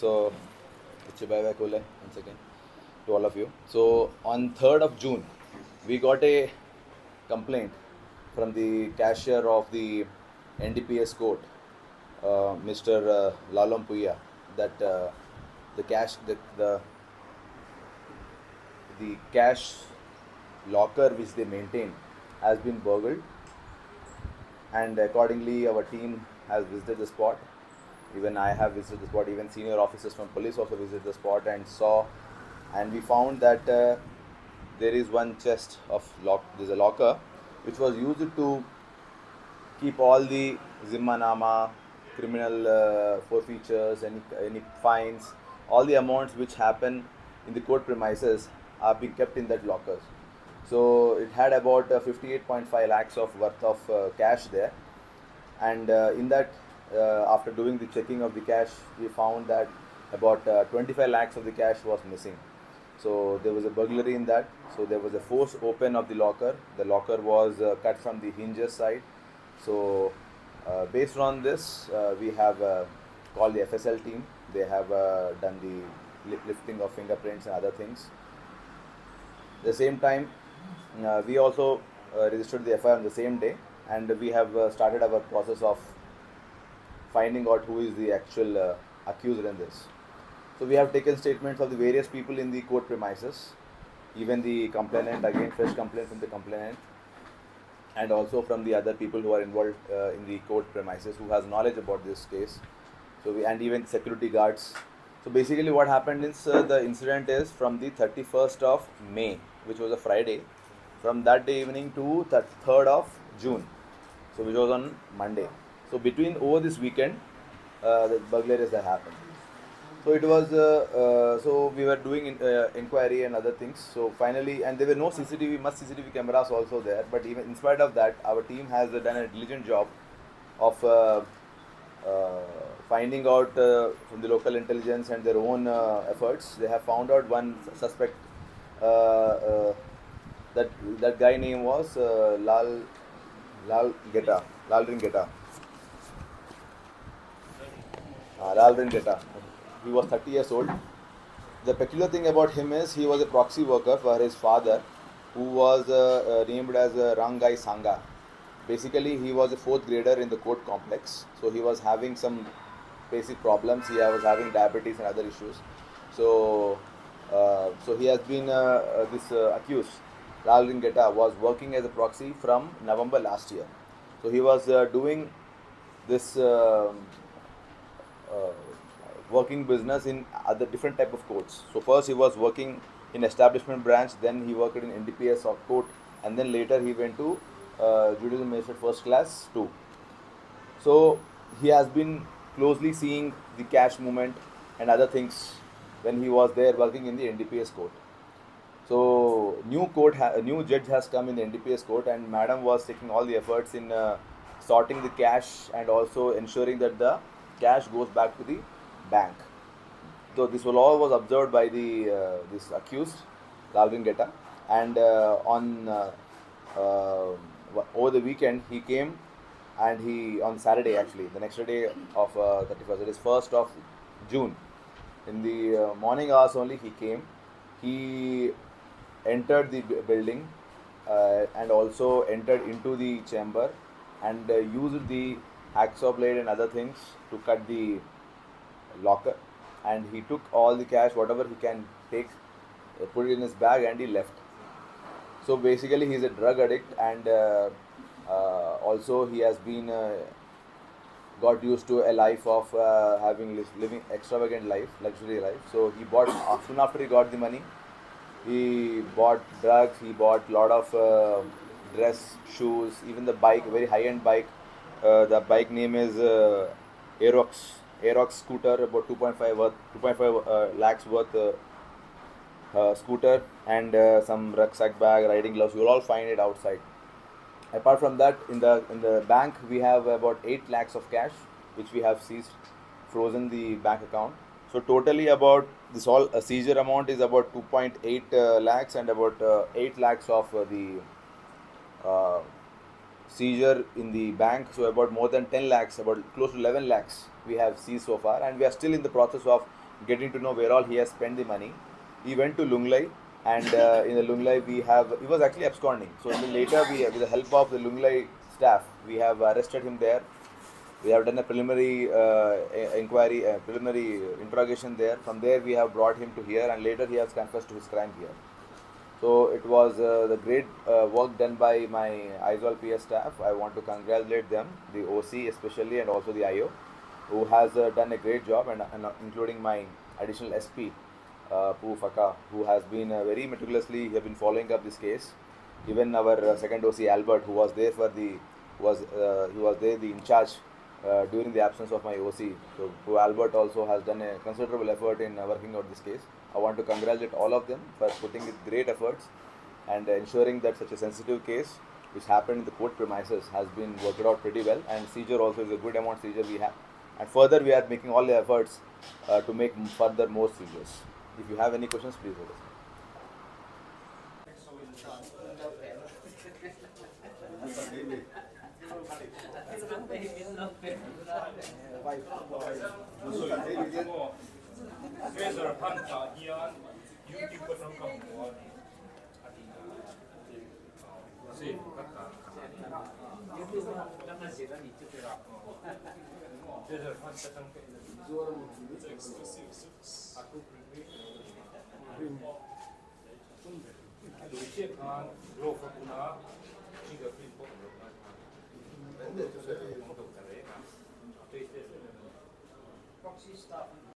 So, bye once again to all of you. So, on 3rd of June, we got a complaint from the cashier of the NDPS court, Mr. Lalompuya, that the cash the cash locker which they maintain has been burgled, and accordingly our team has visited the spot. Even I have visited the spot. Even senior officers from police also visited the spot and saw, and we found that there is one chest of lock. There's a locker which was used to keep all the zimmanama, criminal forfeitures, any fines, all the amounts which happen in the court premises are being kept in that lockers. So it had about 58.5 lakhs of worth of cash there, and in that, after doing the checking of the cash, we found that about 25 lakhs of the cash was missing. So there was a burglary in that. So there was a forced open of the locker. The locker was cut from the hinges side. So based on this, we have called the FSL team. They have done the lifting of fingerprints and other things. At the same time, we also registered the FIR on the same day, and we have started our process of finding out who is the actual accuser in this. So we have taken statements of the various people in the court premises, even the complainant, again fresh complaint from the complainant, and also from the other people who are involved in the court premises who has knowledge about this case. So and even security guards. So basically what happened is the incident is from the 31st of May, which was a Friday, from that day evening to the 3rd of June, so which was on Monday. So between over this weekend, the burglaries that happened. So it was, so we were doing inquiry and other things. So finally, and there were no much CCTV cameras also there. But even in spite of that, our team has done a diligent job of finding out from the local intelligence and their own efforts. They have found out one suspect. That guy name was Lal Geta, Lalrin Geta. Lalrin Geta. He was 30 years old. The peculiar thing about him is he was a proxy worker for his father, who was named as Rangai Sangha. Basically, he was a 4th grader in the court complex. So he was having some basic problems. He was having diabetes and other issues. So, so he has been this accused, Lal Ringeta, was working as a proxy from November last year. So he was doing this working business in other different type of courts. So first he was working in establishment branch, then he worked in NDPS or court, and then later he went to judicial magistrate first class 2. So he has been closely seeing the cash movement and other things when he was there working in the NDPS court. So a new judge has come in the NDPS court, and madam was taking all the efforts in sorting the cash and also ensuring that the cash goes back to the bank. So this all was observed by the this accused, Lalvin Geta, and over the weekend he came, and he on Saturday, actually the next day of 31st, it is 1st of June, in the morning hours only he came. He entered the building and also entered into the chamber and used the hacksaw blade and other things to cut the locker, and he took all the cash, whatever he can take, put it in his bag, and he left. So basically he is a drug addict, and also he has been got used to a life of living extravagant life, luxury life. So he bought, soon after he got the money, he bought drugs, he bought lot of dress, shoes, even the bike, very high-end bike. The bike name is Aerox scooter, about 2.5 lakhs worth scooter, and some rucksack bag, riding gloves. You will all find it outside. Apart from that, in the bank we have about 8 lakhs of cash, which we have seized, frozen the bank account. So totally about this all seizure amount is about 2.8 lakhs, and about 8 lakhs of the seizure in the bank. So about more than 10 lakhs, about close to 11 lakhs we have seized so far, and we are still in the process of getting to know where all he has spent the money. He went to Lunglai, and in the Lunglai he was actually absconding. So later with the help of the Lunglai staff, we have arrested him there. We have done a preliminary inquiry, preliminary interrogation there. From there, we have brought him to here, and later he has confessed to his crime here. So it was the great work done by my Aizawl PS staff. I want to congratulate them, the OC especially, and also the IO, who has done a great job, and including my additional SP, Pu Faka, who has been very meticulously have been following up this case. Even our second OC Albert, who was there for the he was there the in charge during the absence of my OC. So Pu Albert also has done a considerable effort in working out this case. I want to congratulate all of them for putting in great efforts and ensuring that such a sensitive case, which happened in the court premises, has been worked out pretty well. And seizure also is a good amount seizure we have. And further, we are making all the efforts to make further more seizures. If you have any questions, please let us know.